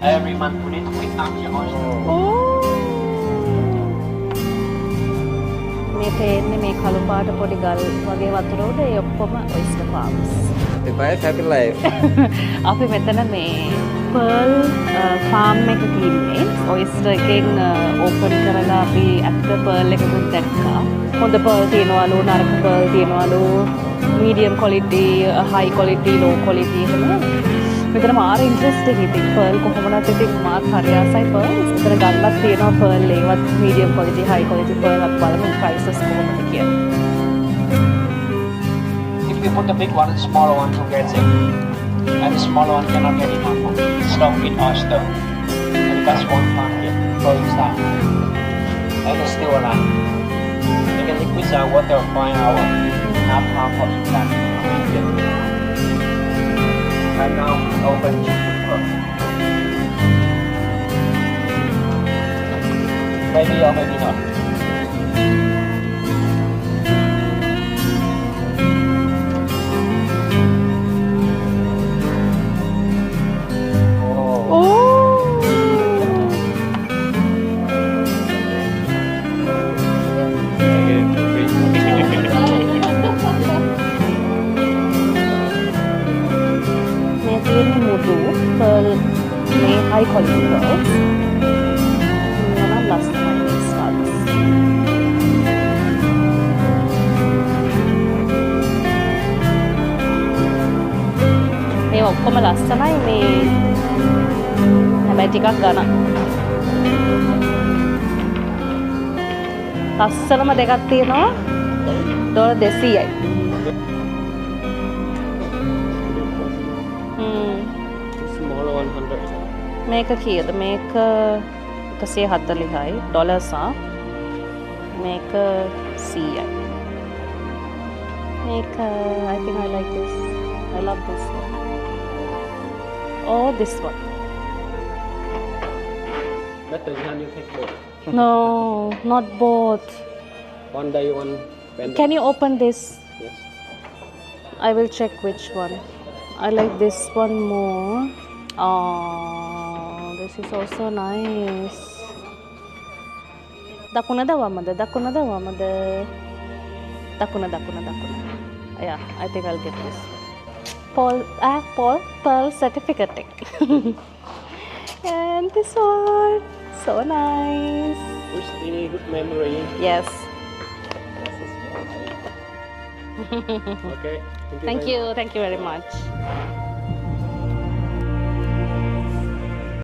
Every month we need to pick up your oyster. මේ පේන්නේ මේ කළු පාට පොඩි ගල් වගේ වතුර උඩ ඒ ඔක්කොම oyster farms. The best happy life. අපි මෙතන මේ pearl farm එකක ඉන්නේ. oyster එකෙන් open කරලා අපි ඇත්ත pearl එකකුත් දැක්කා. හොඳ pearl තියනවලු, නරක pearl තියනවලු, medium quality, high quality, low quality එහෙම. මෙතන මාර ඉන්ට්‍රස්ටිං ඉතින් pearl කොහොමවත් ඉතින් මාත් හරි ආසයි pearls. මෙතන ගන්නක් තියෙනවා pearl ඒවත් medium quality, high quality pearl අපි බලමු prices කොහොමද කියලා. If you put the big one and smaller one together, and the smaller one cannot get enough stock in oyster, and that's one part here, going down, and it's still alive. You can liquid our water for an hour, half of that. And now open chicken pearl. Maybe or maybe not. pearl may high quality pearls. Naman last time it starts. මේ ඔක්කොම ලස්සනයි මේ හැබැයි ටිකක් ගණන්. ලස්සනම දෙකක් තියෙනවා $200යි. මේක කීයද? මේක 140යි ඩොලර්සා. මේක 100යි. මේක I think I like this. I love this one. Or this one. Better than you take both. No, not both. One day one pendant. Can you open this? Yes. I will check which one. I like this one more. Oh, this is also nice. Dakunada wamada, dakunada wamada. Dakuna. Yeah, I think I'll get this. Paul Pearl certificate. And this one, so nice. Really good memory. Yes. Okay. Thank you very much.